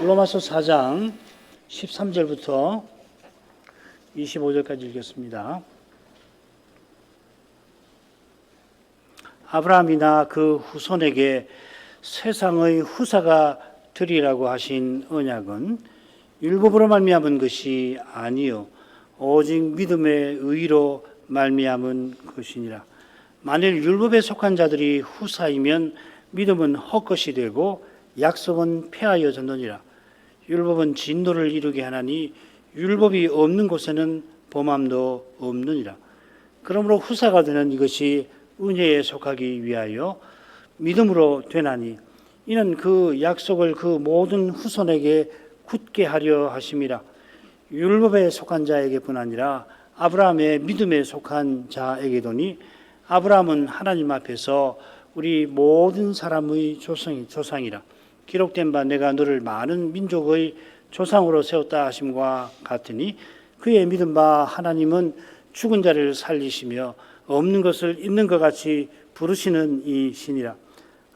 로마서 4장 13절부터 25절까지 읽겠습니다. 아브라함이나 그 후손에게 세상의 후사가 되리라고 하신 언약은 율법으로 말미암은 것이 아니요 오직 믿음의 의로 말미암은 것이니라. 만일 율법에 속한 자들이 후사이면 믿음은 헛것이 되고 약속은 폐하여졌느니라. 율법은 진노를 이루게 하나니 율법이 없는 곳에는 범함도 없느니라. 그러므로 후사가 되는 이것이 은혜에 속하기 위하여 믿음으로 되나니 이는 그 약속을 그 모든 후손에게 굳게 하려 하심이라. 율법에 속한 자에게뿐 아니라 아브라함의 믿음에 속한 자에게도니 아브라함은 하나님 앞에서 우리 모든 사람의 조상이라. 기록된 바 내가 너를 많은 민족의 조상으로 세웠다 하심과 같으니 그의 믿은 바 하나님은 죽은 자를 살리시며 없는 것을 있는 것 같이 부르시는 이시니라.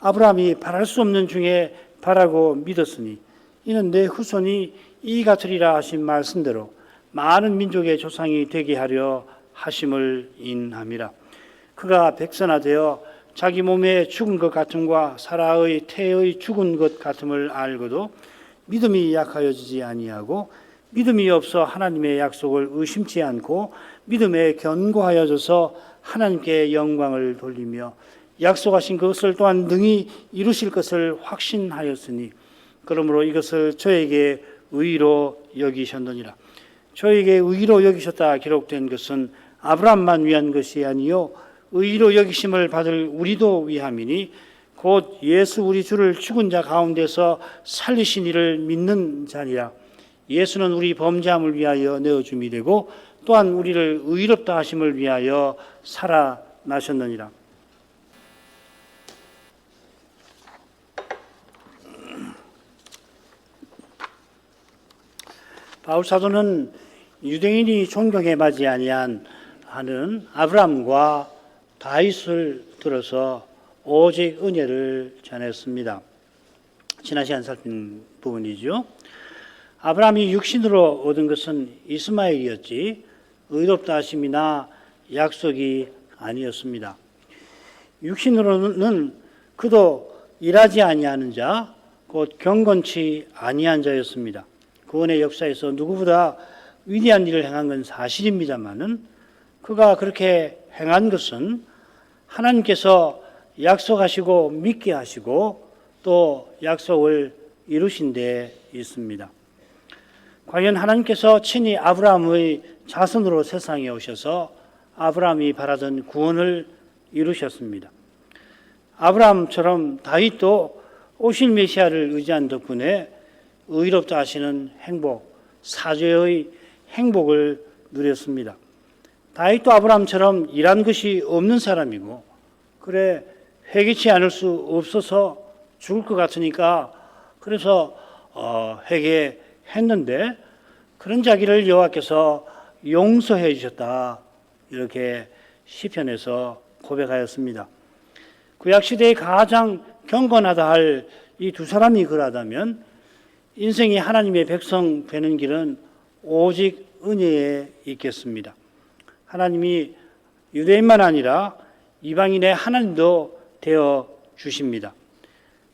아브라함이 바랄 수 없는 중에 바라고 믿었으니 이는 내 후손이 이 같으리라 하신 말씀대로 많은 민족의 조상이 되게 하려 하심을 인함이라. 그가 백선화되어 자기 몸에 죽은 것 같음과 사라의 태의 죽은 것 같음을 알고도 믿음이 약하여지지 아니하고 믿음이 없어 하나님의 약속을 의심치 않고 믿음에 견고하여져서 하나님께 영광을 돌리며 약속하신 것을 또한 능히 이루실 것을 확신하였으니 그러므로 이것을 저에게 의로 여기셨느니라. 저에게 의로 여기셨다 기록된 것은 아브라함만 위한 것이 아니요 의로 여기심을 받을 우리도 위함이니 곧 예수 우리 주를 죽은 자 가운데서 살리신 이를 믿는 자니라. 예수는 우리 범죄함을 위하여 내어줌이 되고 또한 우리를 의롭다 하심을 위하여 살아나셨느니라. 바울 사도는 유대인이 존경에 맞지 아니한 하는 아브라함과 다윗을 들어서 오직 은혜를 전했습니다. 지난 시간 살핀 부분이죠. 아브라함이 육신으로 얻은 것은 이스마엘이었지 의롭다 하심이나 약속이 아니었습니다. 육신으로는 그도 일하지 아니하는 자, 곧 경건치 아니한 자였습니다. 구원의 역사에서 누구보다 위대한 일을 행한 건 사실입니다만은 그가 그렇게 행한 것은 하나님께서 약속하시고 믿게 하시고 또 약속을 이루신 데 있습니다. 과연 하나님께서 친히 아브라함의 자손으로 세상에 오셔서 아브라함이 바라던 구원을 이루셨습니다. 아브라함처럼 다윗도 오실 메시아를 의지한 덕분에 의롭다 하시는 행복, 사죄의 행복을 누렸습니다. 다윗도 아브라함처럼 일한 것이 없는 사람이고 그래 회개치 않을 수 없어서 죽을 것 같으니까 그래서 회개했는데 그런 자기를 여호와께서 용서해 주셨다 이렇게 시편에서 고백하였습니다. 구약시대에 가장 경건하다 할 이 두 사람이 그러하다면 인생이 하나님의 백성 되는 길은 오직 은혜에 있겠습니다. 하나님이 유대인만 아니라 이방인의 하나님도 되어 주십니다.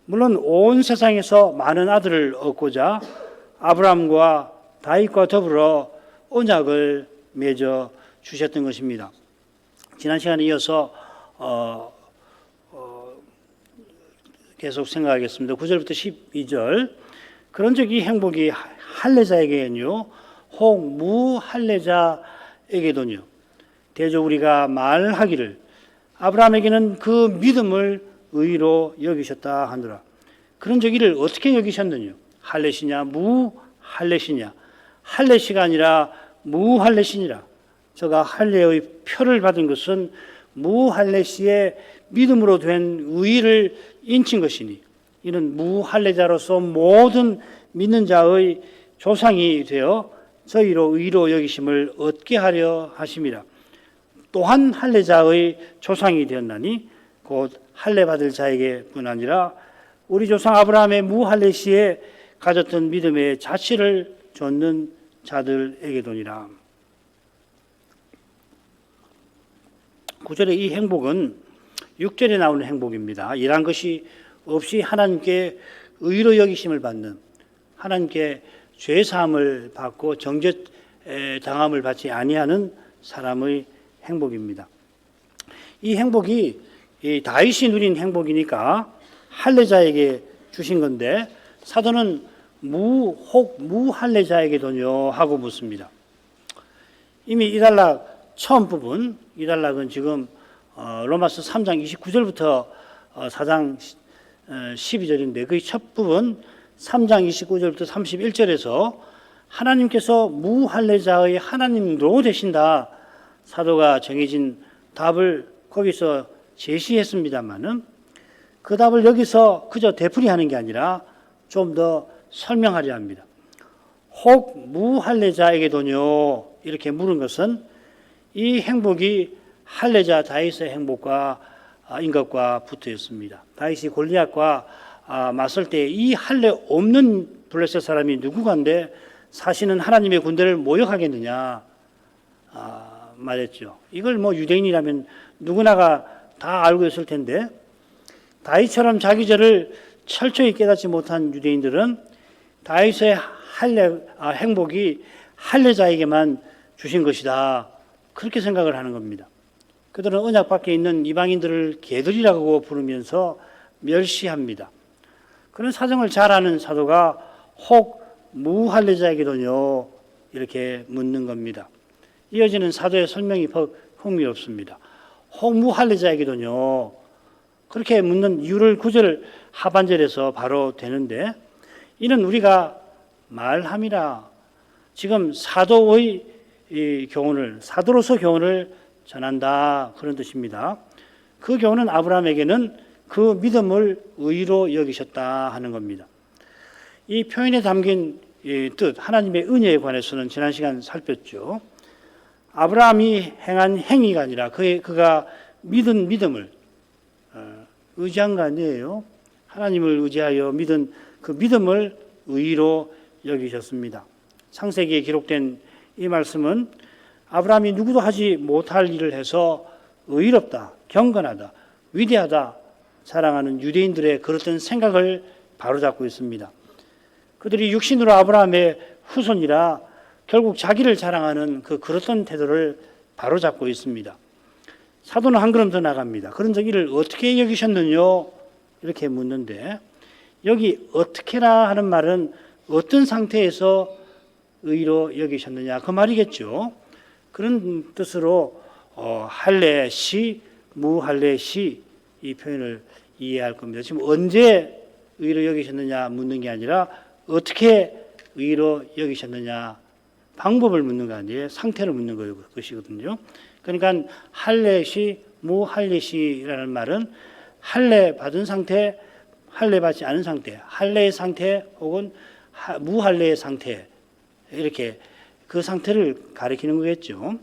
물론 온 세상에서 많은 아들을 얻고자 아브라함과 다윗과 더불어 언약을 맺어 주셨던 것입니다. 지난 시간에 이어서 계속 생각하겠습니다. 9절부터 12절 그런 적이 행복이 할례자에게는요 혹 무할례자에게도요 대저 우리가 말하기를 아브라함에게는 그 믿음을 의로 여기셨다 하느라. 그런 저기를 어떻게 여기셨느냐? 할례시냐 무할례시냐? 할례시가 아니라 무할례시니라. 저가 할례의 표를 받은 것은 무할례시의 믿음으로 된 의를 인친 것이니 이는 무할례자로서 모든 믿는 자의 조상이 되어 저희로 의로 여기심을 얻게 하려 하심이라. 또한 할례자의 조상이 되었나니 곧 할례 받을 자에게뿐 아니라 우리 조상 아브라함의 무할례 시에 가졌던 믿음의 자취를 좇는 자들에게도니라. 9절의 이 행복은 6절에 나오는 행복입니다. 이러한 것이 없이 하나님께 의로 여기심을 받는, 하나님께 죄사함을 받고 정죄 당함을 받지 아니하는 사람의 행복입니다. 이 행복이 이 다윗이 누린 행복이니까 할례자에게 주신 건데 사도는 무할례자에게도요 하고 묻습니다. 이미 이 단락 처음 부분, 이 단락은 지금 로마서 3장 29절부터 4장 12절인데 그 첫 부분 3장 29절부터 31절에서 하나님께서 무할례자의 하나님으로 되신다. 사도가 정해진 답을 거기서 제시했습니다마는 그 답을 여기서 그저 되풀이하는 게 아니라 좀 더 설명하려 합니다. 혹 무할례자에게도요 이렇게 물은 것은 이 행복이 할례자 다윗의 행복과 인 것과 붙어 있습니다. 다윗이 골리앗과 맞설 때 이 할례 없는 블레셋 사람이 누구간데 사실은 하나님의 군대를 모욕하겠느냐 말했죠. 이걸 뭐 유대인이라면 누구나가 다 알고 있을 텐데 다윗처럼 자기 죄를 철저히 깨닫지 못한 유대인들은 다윗의 행복이 할례자에게만 주신 것이다. 그렇게 생각을 하는 겁니다. 그들은 언약 밖에 있는 이방인들을 개들이라고 부르면서 멸시합니다. 그런 사정을 잘 아는 사도가 혹 무할례자에게도요 이렇게 묻는 겁니다. 이어지는 사도의 설명이 흥미롭습니다. 혹 무할례자에게도요 그렇게 묻는 이유를 9절 하반절에서 바로 되는데 이는 우리가 말함이라 지금 사도의 사도로서 교훈을 전한다 그런 뜻입니다. 그 교훈은 아브라함에게는 그 믿음을 의로 여기셨다 하는 겁니다. 이 표현에 담긴 뜻 하나님의 은혜에 관해서는 지난 시간 살폈죠. 아브라함이 행한 행위가 아니라 그가 믿은 믿음을 의지한 거 아니에요. 하나님을 의지하여 믿은 그 믿음을 의로 여기셨습니다. 창세기에 기록된 이 말씀은 아브라함이 누구도 하지 못할 일을 해서 의롭다, 경건하다, 위대하다 자랑하는 유대인들의 그렇던 생각을 바로잡고 있습니다. 그들이 육신으로 아브라함의 후손이라 결국 자기를 자랑하는 그렇던 태도를 바로잡고 있습니다. 사도는 한 걸음 더 나갑니다. 그런즉 이를 어떻게 여기셨느냐 이렇게 묻는데 여기 어떻게라 하는 말은 어떤 상태에서 의로 여기셨느냐 그 말이겠죠. 그런 뜻으로 할례시, 무할례시 이 표현을 이해할 겁니다. 지금 언제 의로 여기셨느냐 묻는 게 아니라 어떻게 의로 여기셨느냐 방법을 묻는 거 아니에요. 상태를 묻는 것이거든요. 그러니까 할례시, 무할례시라는 말은 할례 받은 상태, 할례 받지 않은 상태, 할례의 상태 혹은 무할례의 상태 이렇게 그 상태를 가리키는 거겠죠.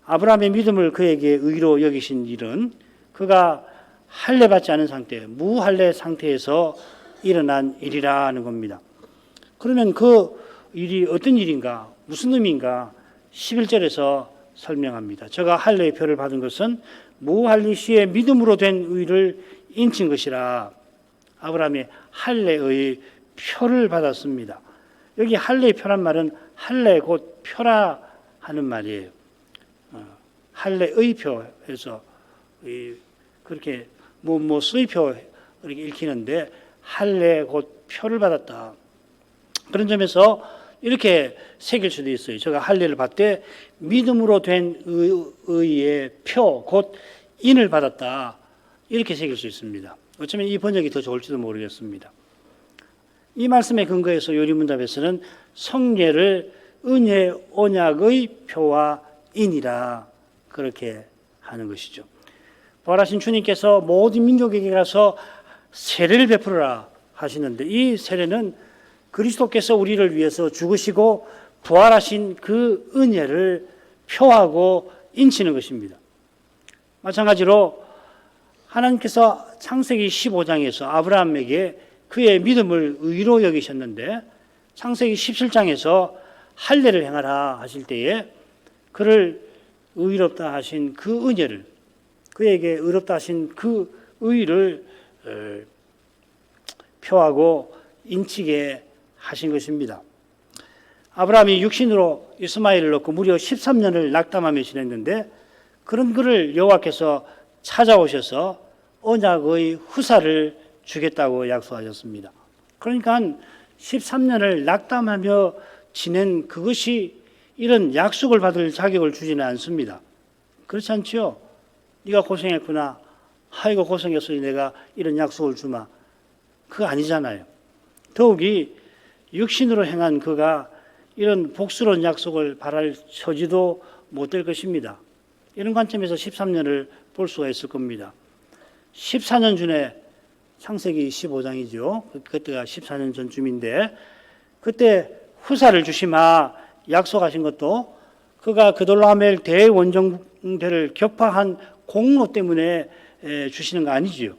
아브라함의 믿음을 그에게 의로 여기신 일은 그가 할례 받지 않은 상태, 무할례 상태에서 일어난 일이라는 겁니다. 그러면 그 일이 어떤 일인가, 무슨 의미인가 11절에서 설명합니다. 저가 할례의 표를 받은 것은 무할례 시에 믿음으로 된 의를 인친 것이라. 아브라함이 할례의 표를 받았습니다. 여기 할례의 표란 말은 할례 곧 표라 하는 말이에요. 할례의 표에서 그렇게 수의 표 이렇게 읽히는데 할례 곧 표를 받았다. 그런 점에서 이렇게 새길 수도 있어요. 제가 할례를 받되 믿음으로 된 의의 표, 곧 인을 받았다. 이렇게 새길 수 있습니다. 어쩌면 이 번역이 더 좋을지도 모르겠습니다. 이 말씀에 근거해서 요리문답에서는 성례를 은혜 언약의 표와 인이라 그렇게 하는 것이죠. 부활하신 주님께서 모든 민족에게 가서 세례를 베풀어라 하시는데 이 세례는 그리스도께서 우리를 위해서 죽으시고 부활하신 그 은혜를 표하고 인치는 것입니다. 마찬가지로 하나님께서 창세기 15장에서 아브라함에게 그의 믿음을 의로 여기셨는데 창세기 17장에서 할례를 행하라 하실 때에 그를 의롭다 하신 그 은혜를, 그에게 의롭다 하신 그 의를 표하고 인치게 하신 것입니다. 아브라함이 육신으로 이스마엘을 낳고 무려 13년을 낙담하며 지냈는데 그런 그를 여호와께서 찾아오셔서 언약의 후사를 주겠다고 약속하셨습니다. 그러니까 13년을 낙담하며 지낸 그것이 이런 약속을 받을 자격을 주지는 않습니다. 그렇지 않지요? 네가 고생했구나. 아이고 고생했으니 내가 이런 약속을 주마. 그거 아니잖아요. 더욱이 육신으로 행한 그가 이런 복스러운 약속을 바랄 처지도 못 될 것입니다. 이런 관점에서 13년을 볼 수가 있을 겁니다. 14년 전에 창세기 15장이죠. 그때가 14년 전쯤인데 그때 후사를 주시마 약속하신 것도 그가 그돌라오멜 대원정대를 격파한 공로 때문에 주시는 거 아니지요.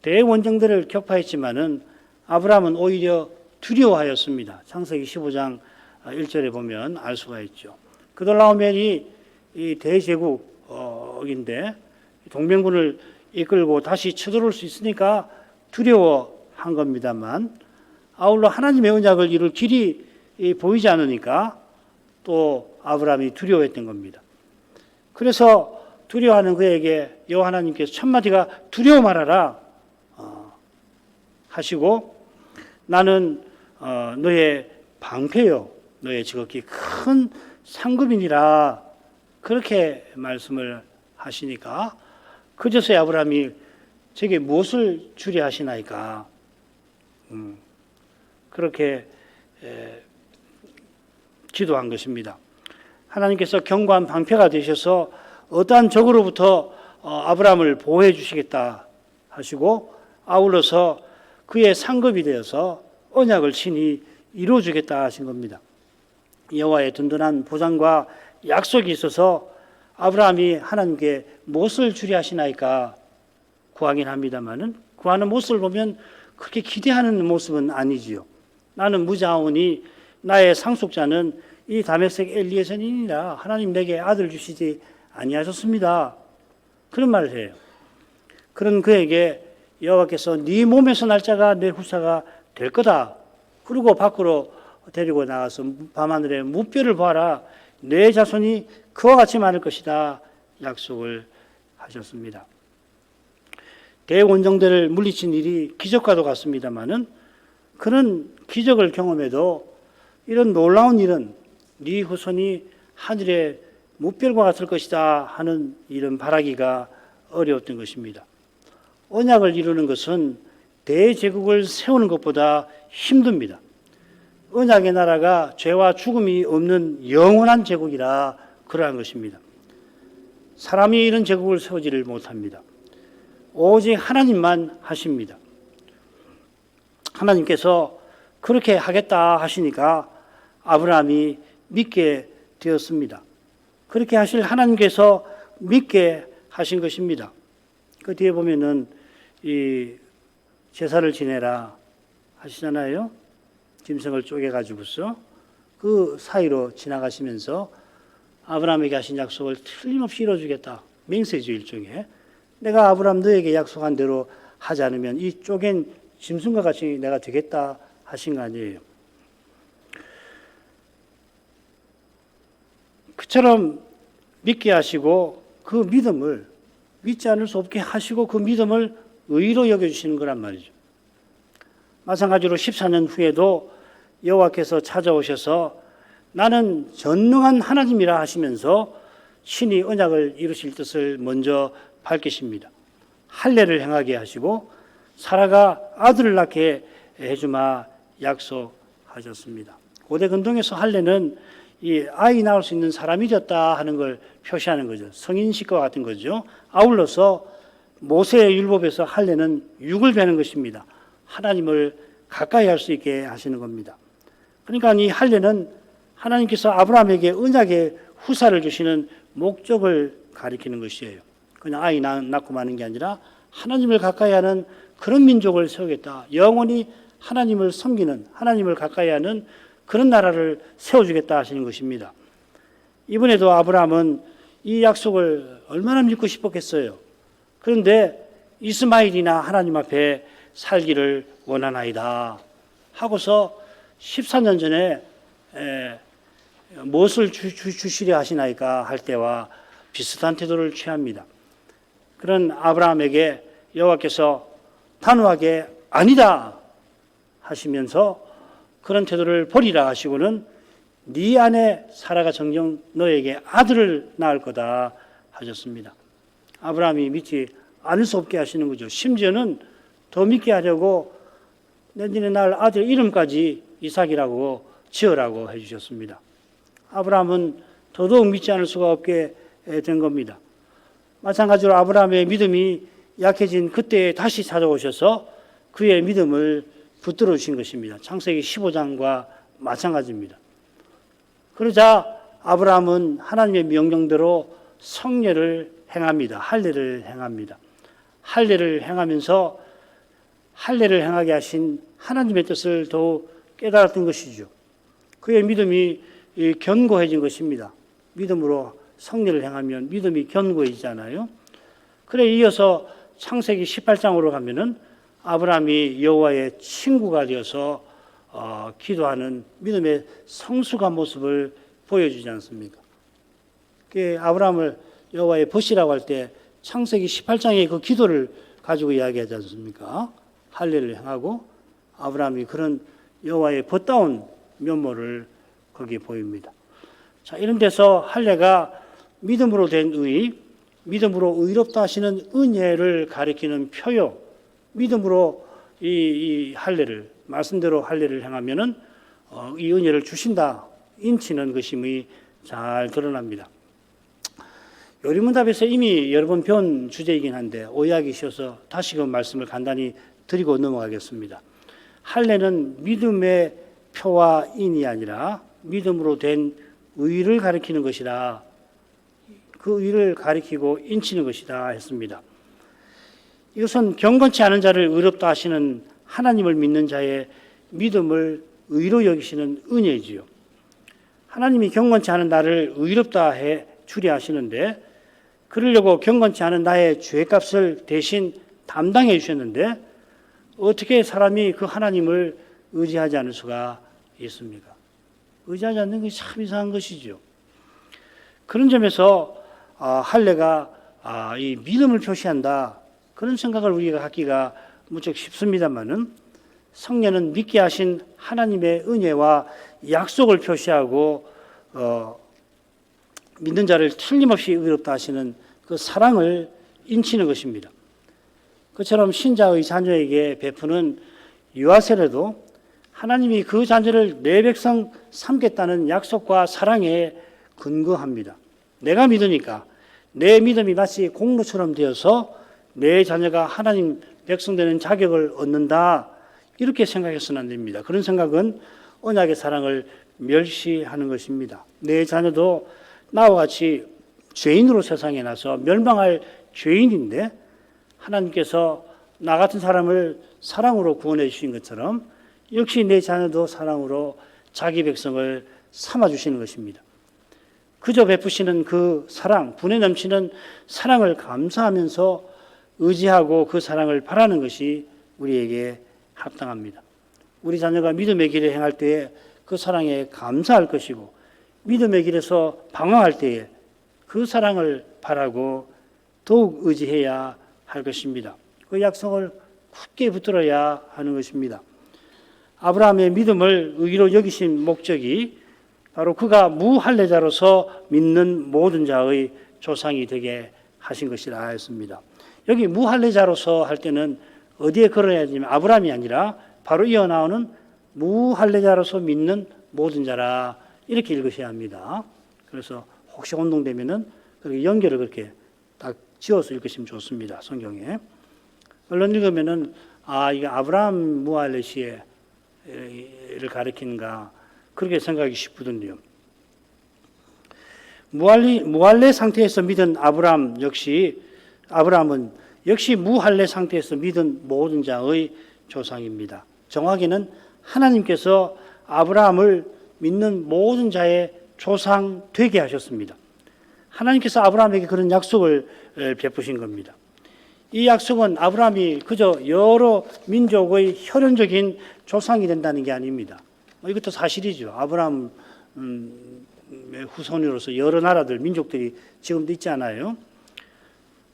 대원정대를 격파했지만은 아브라함은 오히려 두려워하였습니다. 창세기 15장 1절에 보면 알 수가 있죠. 그돌라오멜이 이 대제국인데 동맹군을 이끌고 다시 쳐들어올 수 있으니까 두려워한 겁니다만 아울러 하나님의 언약을 이룰 길이 보이지 않으니까 또 아브라함이 두려워했던 겁니다. 그래서 두려워하는 그에게 여호와 하나님께서 첫마디가 두려워 말아라 하시고 나는 너의 방패요 너의 지극히 큰 상급이니라 그렇게 말씀을 하시니까 그제서야 아브라함이 저게 무엇을 주려 하시나이까 그렇게 기도한 것입니다. 하나님께서 견고한 방패가 되셔서 어떠한 적으로부터 아브라함을 보호해 주시겠다 하시고 아울러서 그의 상급이 되어서 언약을 친히 이루어 주겠다 하신 겁니다. 여호와의 든든한 보장과 약속이 있어서 아브라함이 하나님께 무엇을 주려 하시나이까 구하긴 합니다만은 구하는 모습을 보면 그렇게 기대하는 모습은 아니지요. 나는 무자오니 나의 상속자는 이 다메섹 엘리에셀이니라 하나님 내게 아들 주시지 아니하셨습니다. 그런 말을 해요. 그런 그에게 여호와께서 네 몸에서 날 자가 내 후사가 될 거다. 그리고 밖으로 데리고 나가서 밤하늘에 무뼈를 보아라. 내 자손이 그와 같이 많을 것이다. 약속을 하셨습니다. 대원정대를 물리친 일이 기적과도 같습니다마는 그런 기적을 경험해도 이런 놀라운 일은 네 후손이 하늘의 무별과 같을 것이다 하는 이런 바라기가 어려웠던 것입니다. 언약을 이루는 것은 대제국을 세우는 것보다 힘듭니다. 언약의 나라가 죄와 죽음이 없는 영원한 제국이라 그러한 것입니다. 사람이 이런 제국을 세우지를 못합니다. 오직 하나님만 하십니다. 하나님께서 그렇게 하겠다 하시니까 아브라함이 믿게 되었습니다. 그렇게 하실 하나님께서 믿게 하신 것입니다. 그 뒤에 보면은 이 제사를 지내라 하시잖아요. 짐승을 쪼개가지고서 그 사이로 지나가시면서 아브라함에게 하신 약속을 틀림없이 이뤄주겠다. 맹세죠 일종의. 내가 아브라함 너에게 약속한 대로 하지 않으면 이 쪼갠 짐승과 같이 내가 되겠다 하신 거 아니에요. 그처럼 믿게 하시고 그 믿음을 믿지 않을 수 없게 하시고 그 믿음을 의로 여겨주시는 거란 말이죠. 마찬가지로 14년 후에도 여호와께서 찾아오셔서 나는 전능한 하나님이라 하시면서 신이 언약을 이루실 뜻을 먼저 밝히십니다. 할례를 행하게 하시고 사라가 아들을 낳게 해주마 약속하셨습니다. 고대 근동에서 할례는 이 아이 낳을 수 있는 사람이 되었다 하는 걸 표시하는 거죠. 성인식과 같은 거죠. 아울러서 모세의 율법에서 할례는 육을 베는 것입니다. 하나님을 가까이 할 수 있게 하시는 겁니다. 그러니까 이 할례는 하나님께서 아브라함에게 언약의 후사를 주시는 목적을 가리키는 것이에요. 그냥 아이 낳고 마는 게 아니라 하나님을 가까이 하는 그런 민족을 세우겠다. 영원히 하나님을 섬기는, 하나님을 가까이 하는 그런 나라를 세워주겠다 하시는 것입니다. 이번에도 아브라함은 이 약속을 얼마나 믿고 싶었겠어요. 그런데 이스마일이나 하나님 앞에 살기를 원하나이다 하고서 14년 전에 무엇을 주시려 하시나이까 할 때와 비슷한 태도를 취합니다. 그런 아브라함에게 여호와께서 단호하게 아니다 하시면서 그런 태도를 버리라 하시고는 네 아내 사라가 정녕 너에게 아들을 낳을 거다 하셨습니다. 아브라함이 믿지 않을 수 없게 하시는 거죠. 심지어는 더 믿게 하려고 너희는 낳을 아들 이름까지 이삭이라고 지으라고 해주셨습니다. 아브라함은 더더욱 믿지 않을 수가 없게 된 겁니다. 마찬가지로 아브라함의 믿음이 약해진 그때에 다시 찾아오셔서 그의 믿음을 붙들어 주신 것입니다. 창세기 15장과 마찬가지입니다. 그러자 아브라함은 하나님의 명령대로 성례를 행합니다. 할례를 행합니다. 할례를 행하면서 할례를 행하게 하신 하나님의 뜻을 더욱 깨달았던 것이죠. 그의 믿음이 견고해진 것입니다. 믿음으로 성례를 행하면 믿음이 견고해지잖아요. 그래 이어서 창세기 18장으로 가면은 아브라함이 여호와의 친구가 되어서 기도하는 믿음의 성숙한 모습을 보여주지 않습니까? 아브라함을 여호와의 벗이라고 할 때 창세기 18장의 그 기도를 가지고 이야기하지 않습니까? 할례를 행하고 아브라함이 그런 여호와의 벗다운 면모를 거기에 보입니다. 자, 이런 데서 할례가 믿음으로 된 의, 믿음으로 의롭다 하시는 은혜를 가리키는 표요. 믿음으로 이 할례를 말씀대로 할례를 행하면은 이 은혜를 주신다 인치는 것임이 잘 드러납니다. 요리문답에서 이미 여러 번 배운 주제이긴 한데 오해하기 쉬워서 다시 그 말씀을 간단히 드리고 넘어가겠습니다. 할례는 믿음의 표와 인이 아니라 믿음으로 된 의를 가리키는 것이라 그 의를 가리키고 인치는 것이다 했습니다. 이것은 경건치 않은 자를 의롭다 하시는 하나님을 믿는 자의 믿음을 의로 여기시는 은혜지요. 하나님이 경건치 않은 나를 의롭다 해 주려 하시는데 그러려고 경건치 않은 나의 죄값을 대신 담당해 주셨는데 어떻게 사람이 그 하나님을 의지하지 않을 수가 있습니까? 의지하지 않는 것이 참 이상한 것이죠. 그런 점에서 할례가 이 믿음을 표시한다 그런 생각을 우리가 갖기가 무척 쉽습니다만은 성례는 믿게 하신 하나님의 은혜와 약속을 표시하고 믿는 자를 틀림없이 의롭다 하시는 그 사랑을 인치는 것입니다. 그처럼 신자의 자녀에게 베푸는 유아세례도 하나님이 그 자녀를 내 백성 삼겠다는 약속과 사랑에 근거합니다. 내가 믿으니까 내 믿음이 마치 공로처럼 되어서 내 자녀가 하나님 백성 되는 자격을 얻는다 이렇게 생각해서는 안 됩니다. 그런 생각은 언약의 사랑을 멸시하는 것입니다. 내 자녀도 나와 같이 죄인으로 세상에 나서 멸망할 죄인인데 하나님께서 나 같은 사람을 사랑으로 구원해 주신 것처럼 역시 내 자녀도 사랑으로 자기 백성을 삼아 주시는 것입니다. 그저 베푸시는 그 사랑, 분에 넘치는 사랑을 감사하면서 의지하고 그 사랑을 바라는 것이 우리에게 합당합니다. 우리 자녀가 믿음의 길을 행할 때에 그 사랑에 감사할 것이고 믿음의 길에서 방황할 때에 그 사랑을 바라고 더욱 의지해야 할 것입니다. 그 약속을 굳게 붙들어야 하는 것입니다. 아브라함의 믿음을 의로 여기신 목적이 바로 그가 무할례자로서 믿는 모든 자의 조상이 되게 하신 것이라 했습니다. 여기 무할례자로서 할 때는 어디에 걸어야 되냐면 아브라함이 아니라 바로 이어 나오는 무할례자로서 믿는 모든 자라 이렇게 읽으셔야 합니다. 그래서 혹시 혼동되면은 그렇게 연결을 그렇게 딱 지어서 읽으시면 좋습니다. 성경에. 얼른 읽으면은 이게 아브라함 무할례시를 가리키는가 그렇게 생각하기 쉽거든요. 무할례 상태에서 믿은 아브라함 역시 아브라함은 역시 무할례 상태에서 믿은 모든 자의 조상입니다. 정확히는 하나님께서 아브라함을 믿는 모든 자의 조상 되게 하셨습니다. 하나님께서 아브라함에게 그런 약속을 베푸신 겁니다. 이 약속은 아브라함이 그저 여러 민족의 혈연적인 조상이 된다는 게 아닙니다. 이것도 사실이죠. 아브라함의 후손으로서 여러 나라들, 민족들이 지금도 있지 않아요?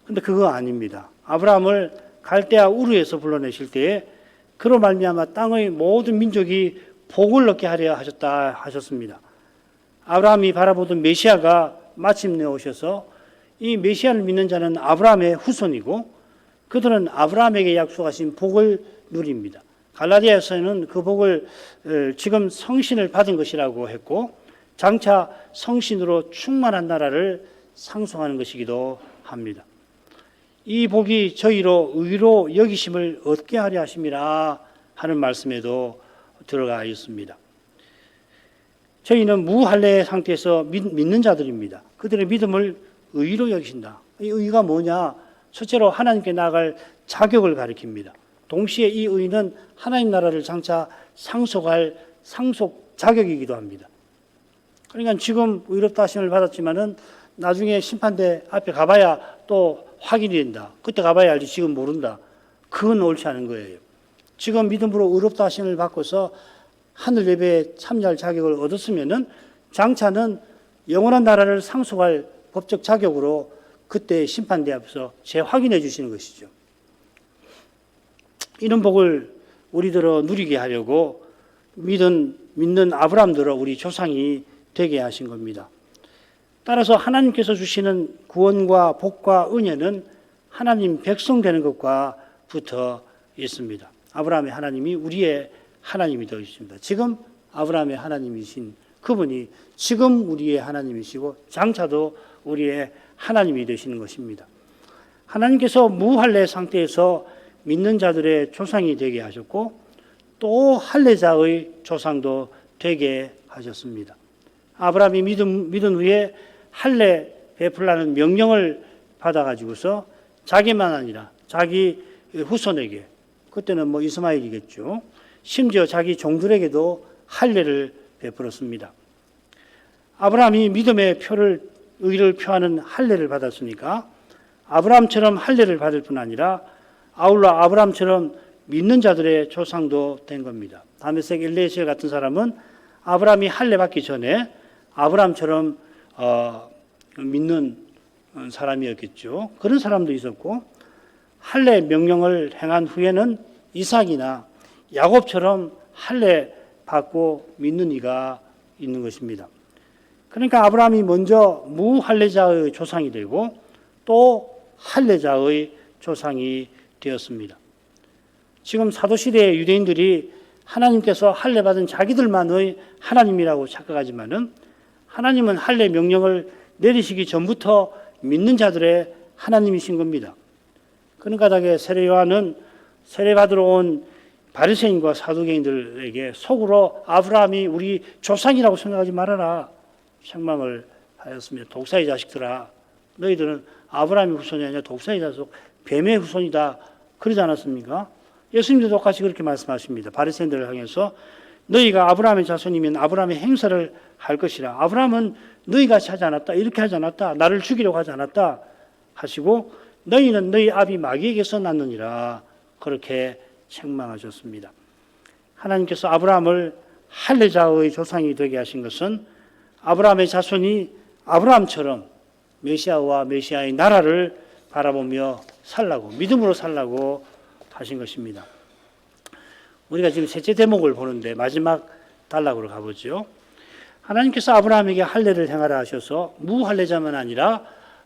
근데 그거 아닙니다. 아브라함을 갈대아 우르에서 불러내실 때에 그로 말미암아 땅의 모든 민족이 복을 얻게 하려 하셨습니다. 아브라함이 바라보던 메시아가 마침내 오셔서 이 메시아를 믿는 자는 아브라함의 후손이고 그들은 아브라함에게 약속하신 복을 누립니다. 갈라디아에서는 그 복을 지금 성신을 받은 것이라고 했고 장차 성신으로 충만한 나라를 상속하는 것이기도 합니다. 이 복이 저희로 의로 여기심을 얻게 하려 하심이라 하는 말씀에도 들어가 있습니다. 저희는 무할례 상태에서 믿는 자들입니다. 그들의 믿음을 의로 여기신다. 이 의가 뭐냐? 첫째로 하나님께 나아갈 자격을 가리킵니다. 동시에 이 의는 하나님 나라를 장차 상속할 상속 자격이기도 합니다. 그러니까 지금 의롭다 하심을 받았지만은 나중에 심판대 앞에 가봐야 또 확인이 된다. 그때 가봐야 알지 지금 모른다. 그건 옳지 않은 거예요. 지금 믿음으로 의롭다 하심을 받고서 하늘 예배에 참여할 자격을 얻었으면은 장차는 영원한 나라를 상속할 법적 자격으로 그때 심판대 앞에서 재확인해 주시는 것이죠. 이런 복을 우리들어 누리게 하려고 믿는 아브라함들어 우리 조상이 되게 하신 겁니다. 따라서 하나님께서 주시는 구원과 복과 은혜는 하나님 백성 되는 것과 붙어 있습니다. 아브라함의 하나님이 우리의 하나님이 되어 있습니다. 지금 아브라함의 하나님이신 그분이 지금 우리의 하나님이시고 장차도 우리의 하나님이 되시는 것입니다. 하나님께서 무할례 상태에서 믿는 자들의 조상이 되게 하셨고 또 할례자의 조상도 되게 하셨습니다. 아브라함이 믿은 후에 할례 베풀라는 명령을 받아가지고서 자기만 아니라 자기 후손에게 그때는 이스마엘이겠죠. 심지어 자기 종들에게도 할례를 베풀었습니다. 아브라함이 믿음의 의를 표하는 할례를 받았으니까 아브라함처럼 할례를 받을 뿐 아니라 아울러 아브라함처럼 믿는 자들의 조상도 된 겁니다. 다메섹 엘리에셀 같은 사람은 아브라함이 할례 받기 전에 아브라함처럼 믿는 사람이었겠죠. 그런 사람도 있었고 할례 명령을 행한 후에는 이삭이나 야곱처럼 할례 받고 믿는 이가 있는 것입니다. 그러니까 아브라함이 먼저 무할례자의 조상이 되고 또 할례자의 조상이 되었습니다. 지금 사도시대의 유대인들이 하나님께서 할례 받은 자기들만의 하나님이라고 착각하지만은 하나님은 할례 명령을 내리시기 전부터 믿는 자들의 하나님이신 겁니다. 그런 까닭에 세례 요한은 세례 받으러 온 바리새인과 사두개인들에게 속으로 아브라함이 우리 조상이라고 생각하지 말아라 책망을 하였습니다. 독사의 자식들아, 너희들은 아브라함의 후손이 아니라 독사의 자식, 뱀의 후손이다. 그러지 않았습니까? 예수님도 똑같이 그렇게 말씀하십니다. 바리새인들을 향해서 너희가 아브라함의 자손이면 아브라함의 행사를 할 것이라. 아브라함은 너희가 하지 않았다. 이렇게 하지 않았다. 나를 죽이려고 하지 않았다. 하시고 너희는 너희 아비 마귀에게서 났느니라. 그렇게 책망하셨습니다. 하나님께서 아브라함을 할례자의 조상이 되게 하신 것은 아브라함의 자손이 아브라함처럼 메시아와 메시아의 나라를 바라보며 살라고, 믿음으로 살라고 하신 것입니다. 우리가 지금 셋째 대목을 보는데 마지막 단락으로 가보죠. 하나님께서 아브라함에게 할례를 행하라 하셔서 무할례자만 아니라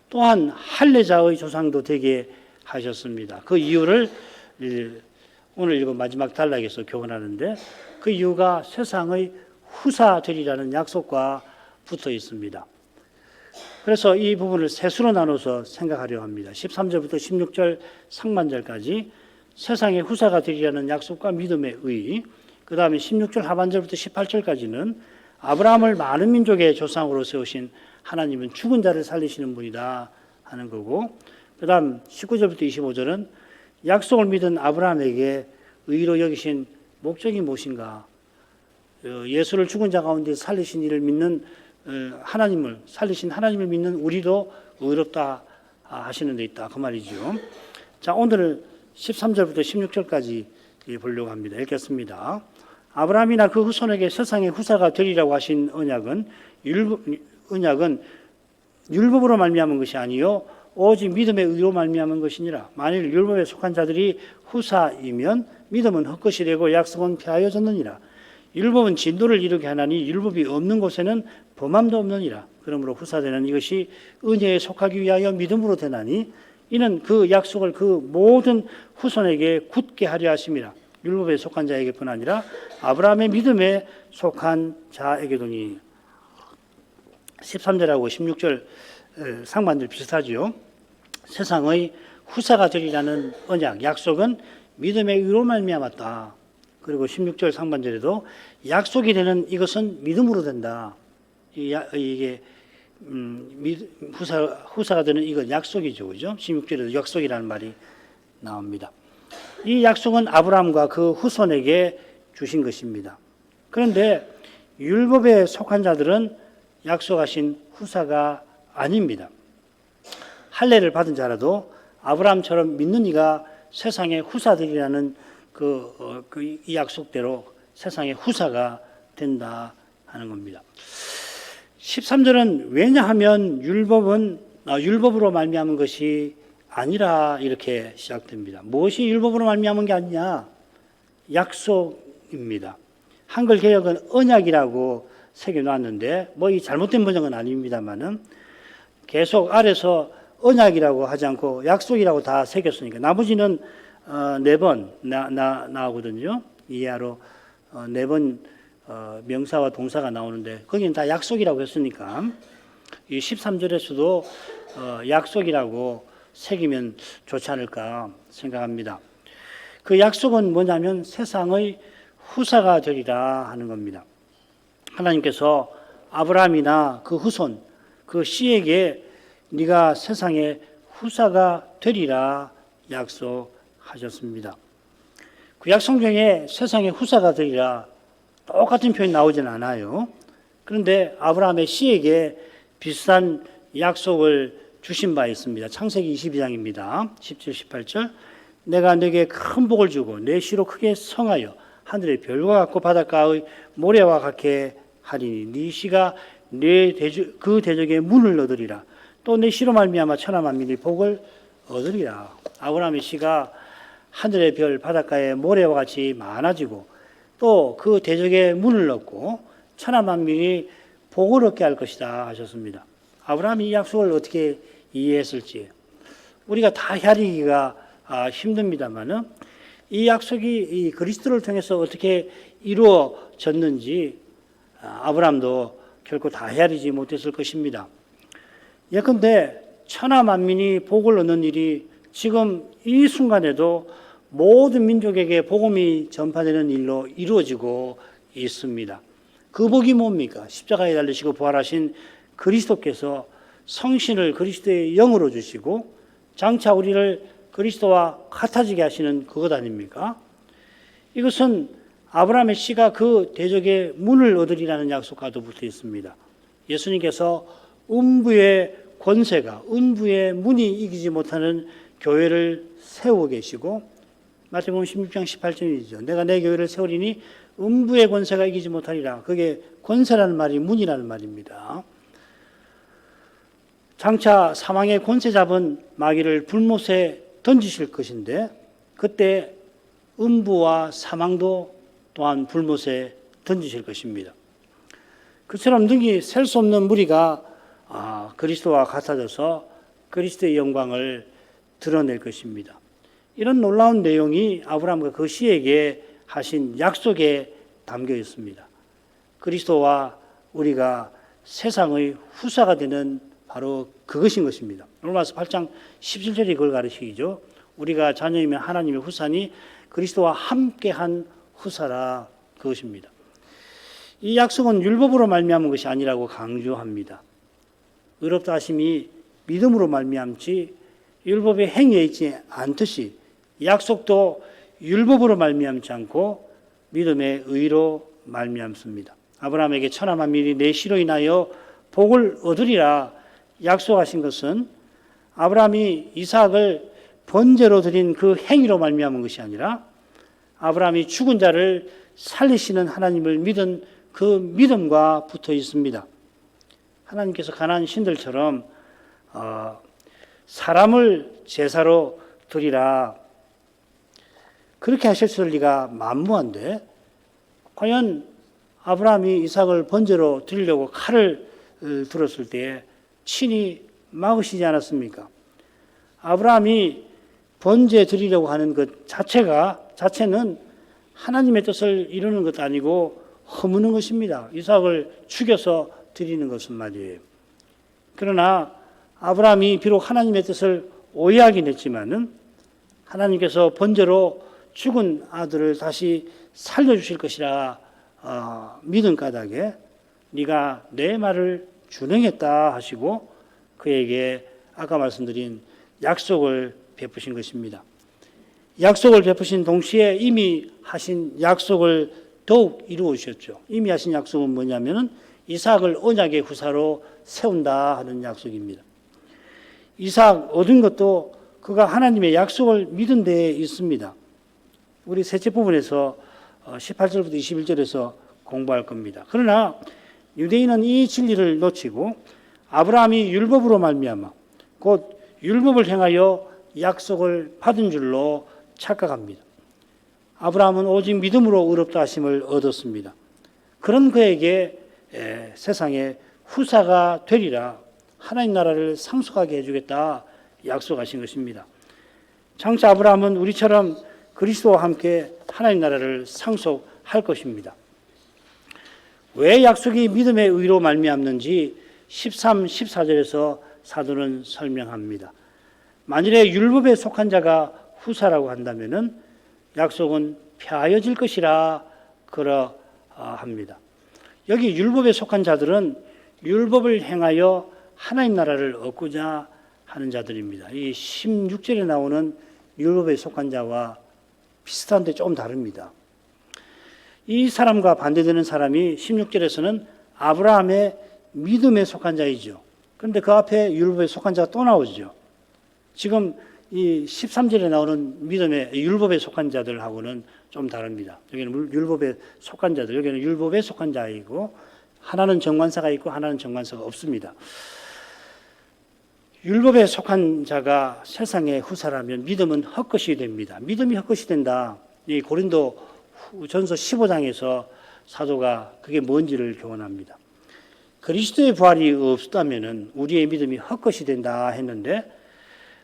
또한 할례자의 조상도 되게 하셨습니다. 그 이유를 오늘 읽은 마지막 단락에서 교훈하는데 그 이유가 세상의 후사 되리라는 약속과 붙어 있습니다. 그래서 이 부분을 셋으로 나눠서 생각하려 합니다. 13절부터 16절 상반절까지 세상의 후사가 되리라는 약속과 믿음의 의, 그 다음에 16절 하반절부터 18절까지는 아브라함을 많은 민족의 조상으로 세우신 하나님은 죽은 자를 살리시는 분이다 하는 거고, 그 다음 19절부터 25절은 약속을 믿은 아브라함에게 의로 여기신 목적이 무엇인가? 예수를 죽은 자 가운데 살리신 이를 믿는 하나님을, 살리신 하나님을 믿는 우리도 의롭다 하시는 데 있다. 그 말이죠. 자, 오늘 13절부터 16절까지 보려고 합니다. 읽겠습니다. 아브라함이나 그 후손에게 세상의 후사가 되리라고 하신 언약은 율법으로 말미암은 것이 아니요 오직 믿음의 의로 말미암은 것이니라. 만일 율법에 속한 자들이 후사이면 믿음은 헛것이 되고 약속은 폐하여졌느니라. 율법은 진도를 이루게 하나니 율법이 없는 곳에는 범함도 없느니라. 그러므로 후사되는 이것이 은혜에 속하기 위하여 믿음으로 되나니 이는 그 약속을 그 모든 후손에게 굳게 하려 하심이라. 율법에 속한 자에게뿐 아니라 아브라함의 믿음에 속한 자에게도니. 13절하고 16절 상반들 비슷하죠. 세상의 후사가 되리라는 언약, 약속은 믿음의 의로 말미암았다. 그리고 16절 상반절에도 약속이 되는 이것은 믿음으로 된다. 이게 후사가 되는 이건 약속이죠, 그죠? 16절에도 약속이라는 말이 나옵니다. 이 약속은 아브라함과 그 후손에게 주신 것입니다. 그런데 율법에 속한 자들은 약속하신 후사가 아닙니다. 할례를 받은 자라도 아브라함처럼 믿는 이가 세상의 후사들이라는 이 약속대로 세상의 후사가 된다 하는 겁니다. 13절은 왜냐하면 율법으로 말미암은 것이 아니라 이렇게 시작됩니다. 무엇이 율법으로 말미암은 게 아니냐? 약속입니다. 한글 개역은 언약이라고 새겨놨는데 이 잘못된 번역은 아닙니다만은 계속 아래서 언약이라고 하지 않고 약속이라고 다 새겼으니까 나머지는 4번 나오거든요. 이해하러 4번 명사와 동사가 나오는데 거기는 다 약속이라고 했으니까 이 13절에서도 약속이라고 새기면 좋지 않을까 생각합니다. 그 약속은 뭐냐면 세상의 후사가 되리라 하는 겁니다. 하나님께서 아브라함이나 그 후손, 그 씨에게 네가 세상의 후사가 되리라 약속하셨습니다. 그 약속 중에 세상의 후사가 되리라 똑같은 표현이 나오진 않아요. 그런데 아브라함의 씨에게 비슷한 약속을 주신 바 있습니다. 창세기 22장입니다. 17, 18절 내가 네게 큰 복을 주고 내 씨로 크게 성하여 하늘의 별과 같고 바닷가의 모래와 같게 하리니 네 씨가 그 대적의 문을 얻으리라. 또 내 씨로 말미암아 천하 만민이 복을 얻으리라. 아브라함의 씨가 하늘의 별 바닷가의 모래와 같이 많아지고 또 그 대적의 문을 얻고 천하 만민이 복을 얻게 할 것이다 하셨습니다. 아브라함이 이 약속을 어떻게 이해했을지 우리가 다 헤아리기가 힘듭니다만은 이 약속이 이 그리스도를 통해서 어떻게 이루어졌는지 아브라함도 결코 다 헤아리지 못했을 것입니다. 예컨대 천하 만민이 복을 얻는 일이 지금 이 순간에도 모든 민족에게 복음이 전파되는 일로 이루어지고 있습니다. 그 복이 뭡니까? 십자가에 달리시고 부활하신 그리스도께서 성신을 그리스도의 영으로 주시고 장차 우리를 그리스도와 같아지게 하시는 그것 아닙니까? 이것은 아브라함의 씨가 그 대적의 문을 얻으리라는 약속과도 붙어 있습니다. 예수님께서 음부의 권세가, 음부의 문이 이기지 못하는 교회를 세우고 계시고 마태복음 16장 18절이죠. 내가 내 교회를 세우리니 음부의 권세가 이기지 못하리라. 그게 권세라는 말이 문이라는 말입니다. 장차 사망의 권세 잡은 마귀를 불못에 던지실 것인데 그때 음부와 사망도 또한 불못에 던지실 것입니다. 그처럼 능히 셀 수 없는 무리가 그리스도와 같아져서 그리스도의 영광을 드러낼 것입니다. 이런 놀라운 내용이 아브라함과 그 씨에게 하신 약속에 담겨 있습니다. 그리스도와 우리가 세상의 후사가 되는 바로 그것인 것입니다. 로마서 8장 17절이 그걸 가르치죠. 우리가 자녀이면 하나님의 후사니 그리스도와 함께한 후사라 그것입니다. 이 약속은 율법으로 말미암은 것이 아니라고 강조합니다. 의롭다 하심이 믿음으로 말미암지 율법의 행위에 있지 않듯이 약속도 율법으로 말미암지 않고 믿음의 의로 말미암습니다. 아브라함에게 천하 만민이 내 씨로 인하여 복을 얻으리라 약속하신 것은 아브라함이 이삭을 번제로 드린 그 행위로 말미암은 것이 아니라 아브라함이 죽은 자를 살리시는 하나님을 믿은 그 믿음과 붙어 있습니다. 하나님께서 가나안 신들처럼 사람을 제사로 드리라 그렇게 하셨을 리가 만무한데 과연 아브라함이 이삭을 번제로 드리려고 칼을 들었을 때에 친히 막으시지 않았습니까? 아브라함이 번제 드리려고 하는 것 자체는 하나님의 뜻을 이루는 것도 아니고 허무는 것입니다. 이삭을 죽여서 드리는 것은 말이에요. 그러나 아브라함이 비록 하나님의 뜻을 오해하긴 했지만은 하나님께서 번제로 죽은 아들을 다시 살려주실 것이라 믿은 까닭에 네가 내 말을 준행했다 하시고 그에게 아까 말씀드린 약속을 베푸신 것입니다. 약속을 베푸신 동시에 이미 하신 약속을 더욱 이루어주셨죠. 이미 하신 약속은 뭐냐면은 이삭을 언약의 후사로 세운다 하는 약속입니다. 이삭 얻은 것도 그가 하나님의 약속을 믿은 데에 있습니다. 우리 셋째 부분에서 18절부터 21절에서 공부할 겁니다. 그러나 유대인은 이 진리를 놓치고 아브라함이 율법으로 말미암아 곧 율법을 행하여 약속을 받은 줄로 착각합니다. 아브라함은 오직 믿음으로 의롭다 하심을 얻었습니다. 그런 그에게 세상의 후사가 되리라 하나님 나라를 상속하게 해주겠다 약속하신 것입니다. 장차 아브라함은 우리처럼 그리스도와 함께 하나님 나라를 상속할 것입니다. 왜 약속이 믿음의 의로 말미암는지 13, 14절에서 사도는 설명합니다. 만일에 율법에 속한 자가 후사라고 한다면은 약속은 폐하여질 것이라 그러합니다. 여기 율법에 속한 자들은 율법을 행하여 하나님 나라를 얻고자 하는 자들입니다. 이 16절에 나오는 율법에 속한 자와 비슷한데 좀 다릅니다. 이 사람과 반대되는 사람이 16절에서는 아브라함의 믿음에 속한 자이죠. 그런데 그 앞에 율법에 속한 자가 또 나오죠. 지금 이 13절에 나오는 율법에 속한 자들하고는 좀 다릅니다. 여기는 율법에 속한 자들, 여기는 율법에 속한 자이고 하나는 정관사가 있고 하나는 정관사가 없습니다. 율법에 속한 자가 세상의 후사라면 믿음은 헛것이 됩니다. 믿음이 헛것이 된다. 이 고린도 전서 15장에서 사도가 그게 뭔지를 교훈합니다. 그리스도의 부활이 없다면은 우리의 믿음이 헛것이 된다 했는데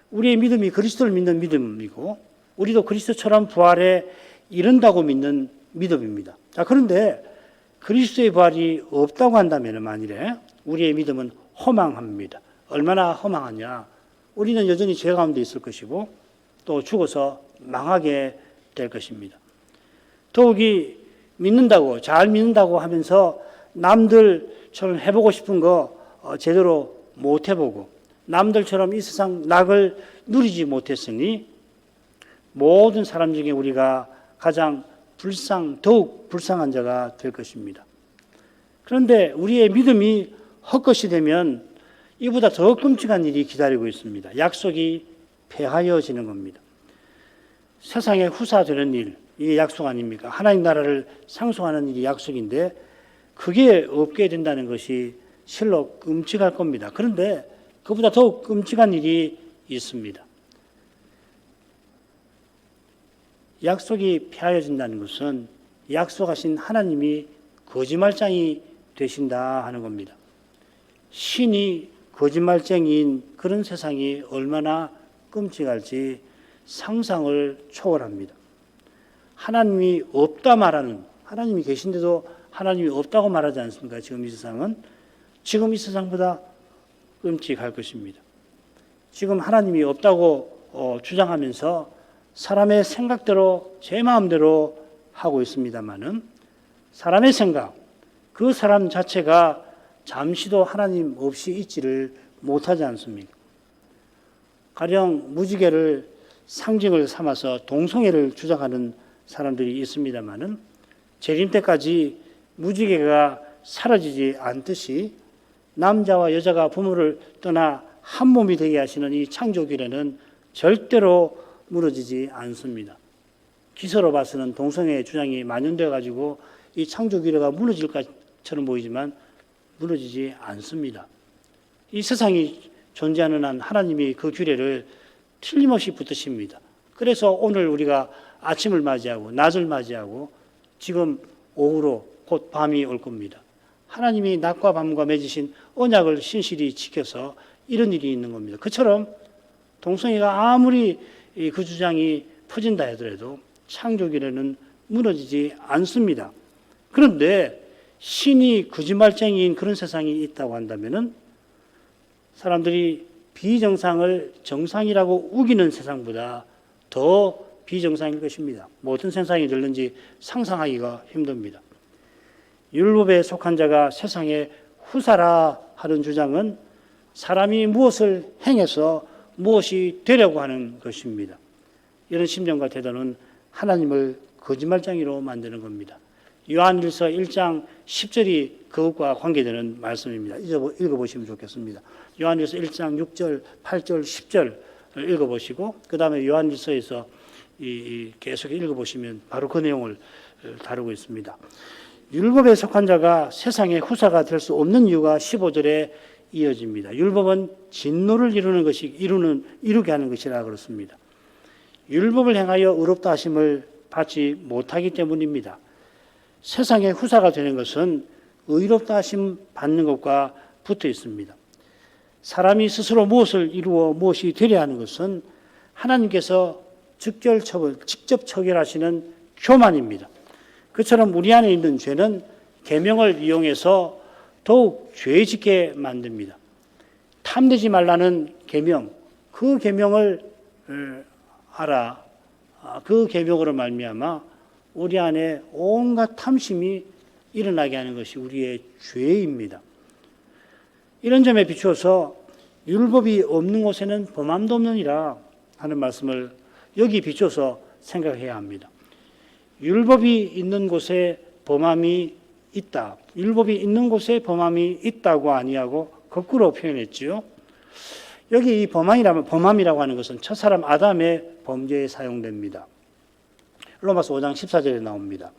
우리의 믿음이 그리스도를 믿는 믿음이고 우리도 그리스도처럼 부활에 이른다고 믿는 믿음입니다. 자, 그런데 그리스도의 부활이 없다고 한다면 만일에 우리의 믿음은 허망합니다. 얼마나 허망하냐. 우리는 여전히 죄 가운데 있을 것이고 또 죽어서 망하게 될 것입니다. 더욱이 믿는다고 잘 믿는다고 하면서 남들처럼 해보고 싶은 거 제대로 못 해보고 남들처럼 이 세상 낙을 누리지 못했으니 모든 사람 중에 우리가 가장 더욱 불쌍한 자가 될 것입니다. 그런데 우리의 믿음이 헛것이 되면 이보다 더 끔찍한 일이 기다리고 있습니다. 약속이 폐하여지는 겁니다. 세상의 후사 되는 일, 이게 약속 아닙니까? 하나님 나라를 상속하는 일이 약속인데 그게 없게 된다는 것이 실로 끔찍할 겁니다. 그런데 그보다 더욱 끔찍한 일이 있습니다. 약속이 폐하여진다는 것은 약속하신 하나님이 거짓말장이 되신다 하는 겁니다. 신이 거짓말쟁이인 그런 세상이 얼마나 끔찍할지 상상을 초월합니다. 하나님이 없다 말하는, 하나님이 계신데도 하나님이 없다고 말하지 않습니까? 지금 이 세상은 지금 이 세상보다 끔찍할 것입니다. 지금 하나님이 없다고 주장하면서 사람의 생각대로 제 마음대로 하고 있습니다만은 사람의 생각, 그 사람 자체가 잠시도 하나님 없이 있지를 못하지 않습니까? 가령 무지개를 상징을 삼아서 동성애를 주장하는 사람들이 있습니다마는 재림 때까지 무지개가 사라지지 않듯이 남자와 여자가 부모를 떠나 한 몸이 되게 하시는 이 창조기례는 절대로 무너지지 않습니다. 기서로 봐서는 동성애 주장이 만연되어 가지고 이 창조기례가 무너질 것처럼 보이지만 무너지지 않습니다. 이 세상이 존재하는 한 하나님이 그 규례를 틀림없이 붙드십니다. 그래서 오늘 우리가 아침을 맞이하고 낮을 맞이하고 지금 오후로 곧 밤이 올 겁니다. 하나님이 낮과 밤과 맺으신 언약을 신실히 지켜서 이런 일이 있는 겁니다. 그처럼 동성애가 아무리 그 주장이 퍼진다 하더라도 창조기례는 무너지지 않습니다. 그런데 신이 거짓말쟁이인 그런 세상이 있다고 한다면은 사람들이 비정상을 정상이라고 우기는 세상보다 더 비정상일 것입니다. 어떤 세상이 될는지 상상하기가 힘듭니다. 율법에 속한 자가 세상의 후사라 하는 주장은 사람이 무엇을 행해서 무엇이 되려고 하는 것입니다. 이런 심정과 태도는 하나님을 거짓말쟁이로 만드는 겁니다. 요한일서 1장 10절이 그것과 관계되는 말씀입니다. 읽어보시면 좋겠습니다. 요한일서 1장 6절, 8절, 10절 읽어보시고 그 다음에 요한일서에서 계속 읽어보시면 바로 그 내용을 다루고 있습니다. 율법에 속한 자가 세상의 후사가 될 수 없는 이유가 15절에 이어집니다. 율법은 진노를 이루게 하는 것이라 그렇습니다. 율법을 행하여 의롭다 하심을 받지 못하기 때문입니다. 세상의 후사가 되는 것은 의롭다 하심 받는 것과 붙어 있습니다. 사람이 스스로 무엇을 이루어 무엇이 되려 하는 것은 하나님께서 직접 처결하시는 교만입니다. 그처럼 우리 안에 있는 죄는 계명을 이용해서 더욱 죄짓게 만듭니다. 탐내지 말라는 계명, 그 계명을 알아. 그 계명으로 말미암아 우리 안에 온갖 탐심이 일어나게 하는 것이 우리의 죄입니다. 이런 점에 비추어서 율법이 없는 곳에는 범함도 없느니라 하는 말씀을 여기 비추어서 생각해야 합니다. 율법이 있는 곳에 범함이 있다. 율법이 있는 곳에 범함이 있다고 아니하고 거꾸로 표현했지요. 여기 이 범함이라고 하는 것은 첫사람 아담의 범죄에 사용됩니다. 로마서 5장 14절에 나옵니다.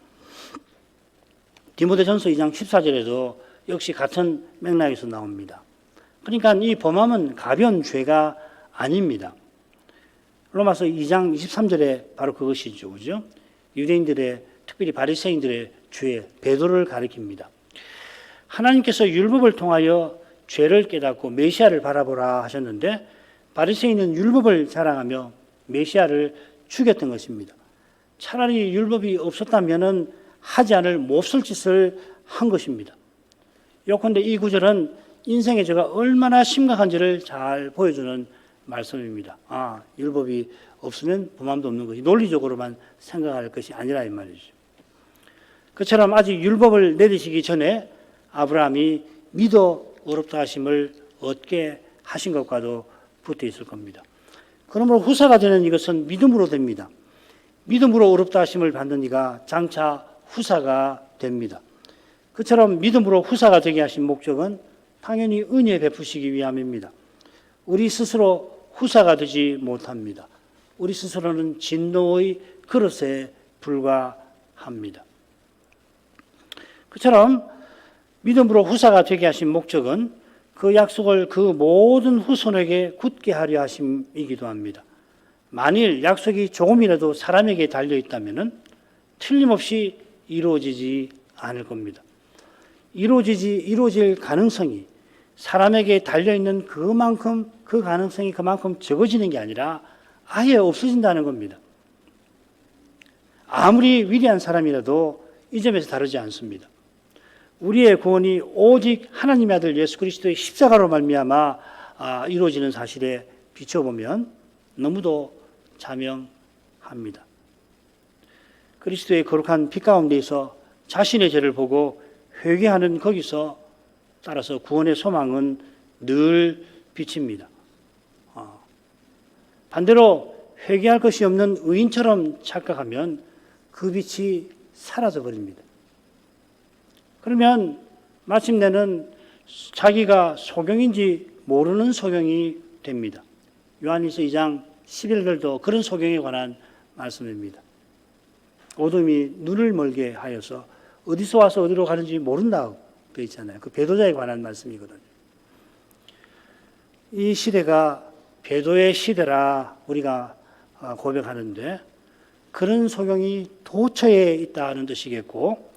디모데전서 2장 14절에도 역시 같은 맥락에서 나옵니다. 그러니까 이 범함은 가벼운 죄가 아닙니다. 로마서 2장 23절에 바로 그것이죠. 그죠? 유대인들의 특별히 바리새인들의 죄, 배도를 가리킵니다. 하나님께서 율법을 통하여 죄를 깨닫고 메시아를 바라보라 하셨는데 바리새인은 율법을 자랑하며 메시아를 죽였던 것입니다. 차라리 율법이 없었다면은 하지 않을 몹쓸 짓을 한 것입니다. 요컨대 이 구절은 인생의 죄가 얼마나 심각한지를 잘 보여주는 말씀입니다. 율법이 없으면 범함도 없는 것이 논리적으로만 생각할 것이 아니라 이 말이죠. 그처럼 아직 율법을 내리시기 전에 아브라함이 믿어 의롭다 하심을 얻게 하신 것과도 붙어 있을 겁니다. 그러므로 후사가 되는 이것은 믿음으로 됩니다. 믿음으로 의롭다 하심을 받는 이가 장차 후사가 됩니다. 그처럼 믿음으로 후사가 되게 하신 목적은 당연히 은혜 베푸시기 위함입니다. 우리 스스로 후사가 되지 못합니다. 우리 스스로는 진노의 그릇에 불과합니다. 그처럼 믿음으로 후사가 되게 하신 목적은 그 약속을 그 모든 후손에게 굳게 하려 하심이기도 합니다. 만일 약속이 조금이라도 사람에게 달려 있다면 틀림없이 이루어지지 않을 겁니다. 이루어질 가능성이 사람에게 달려있는 그만큼 그 가능성이 그만큼 적어지는 게 아니라 아예 없어진다는 겁니다. 아무리 위대한 사람이라도 이 점에서 다르지 않습니다. 우리의 구원이 오직 하나님의 아들 예수 그리스도의 십자가로 말미암아 이루어지는 사실에 비춰보면 너무도 자명합니다. 그리스도의 거룩한 피 가운데서 자신의 죄를 보고 회개하는 거기서 따라서 구원의 소망은 늘 비칩니다. 반대로 회개할 것이 없는 의인처럼 착각하면 그 빛이 사라져 버립니다. 그러면 마침내는 자기가 소경인지 모르는 소경이 됩니다. 요한일서 2장 11절도 그런 소경에 관한 말씀입니다. 어둠이 눈을 멀게 하여서 어디서 와서 어디로 가는지 모른다고 되어 있잖아요. 그 배도자에 관한 말씀이거든요. 이 시대가 배도의 시대라 우리가 고백하는데 그런 소경이 도처에 있다 하는 뜻이겠고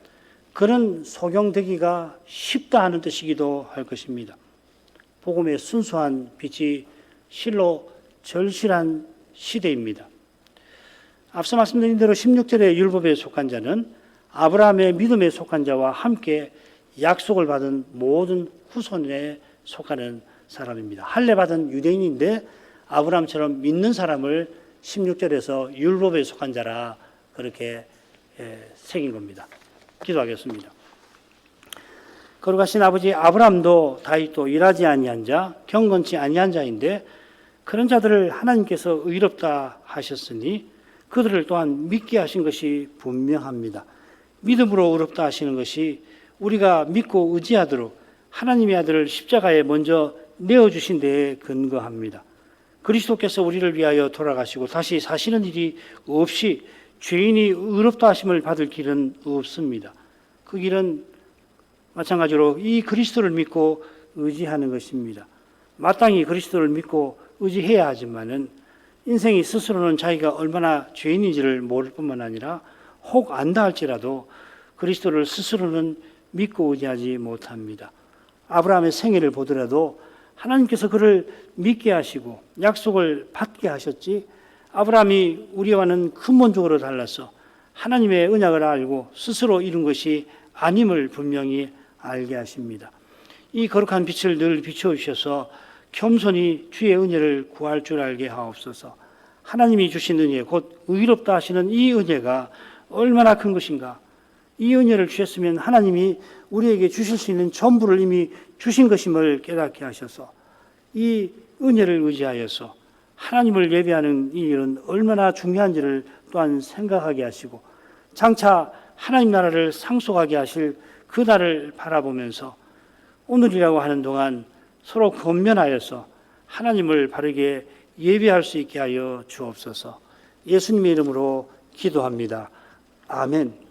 그런 소경되기가 쉽다 하는 뜻이기도 할 것입니다. 복음의 순수한 빛이 실로 절실한 시대입니다. 앞서 말씀드린 대로 16절의 율법에 속한 자는 아브라함의 믿음에 속한 자와 함께 약속을 받은 모든 후손에 속하는 사람입니다. 할례 받은 유대인인데 아브라함처럼 믿는 사람을 16절에서 율법에 속한 자라 그렇게 새긴 겁니다. 기도하겠습니다. 거룩하신 아버지, 아브라함도 다윗도 일하지 아니한 자, 경건치 아니한 자인데 그런 자들을 하나님께서 의롭다 하셨으니 그들을 또한 믿게 하신 것이 분명합니다. 믿음으로 의롭다 하시는 것이 우리가 믿고 의지하도록 하나님의 아들을 십자가에 먼저 내어주신 데에 근거합니다. 그리스도께서 우리를 위하여 돌아가시고 다시 사시는 일이 없이 죄인이 의롭다 하심을 받을 길은 없습니다. 그 길은 마찬가지로 이 그리스도를 믿고 의지하는 것입니다. 마땅히 그리스도를 믿고 의지해야 하지만은 인생이 스스로는 자기가 얼마나 죄인인지를 모를 뿐만 아니라 혹 안다 할지라도 그리스도를 스스로는 믿고 의지하지 못합니다. 아브라함의 생애를 보더라도 하나님께서 그를 믿게 하시고 약속을 받게 하셨지 아브라함이 우리와는 근본적으로 달라서 하나님의 언약을 알고 스스로 이룬 것이 아님을 분명히 알게 하십니다. 이 거룩한 빛을 늘 비춰주셔서 겸손히 주의 은혜를 구할 줄 알게 하옵소서. 하나님이 주신 은혜, 곧 의롭다 하시는 이 은혜가 얼마나 큰 것인가. 이 은혜를 주셨으면 하나님이 우리에게 주실 수 있는 전부를 이미 주신 것임을 깨닫게 하셔서 이 은혜를 의지하여서 하나님을 예배하는 이 일은 얼마나 중요한지를 또한 생각하게 하시고 장차 하나님 나라를 상속하게 하실 그 날을 바라보면서 오늘이라고 하는 동안 서로 권면하여서 하나님을 바르게 예배할 수 있게 하여 주옵소서. 예수님의 이름으로 기도합니다. 아멘.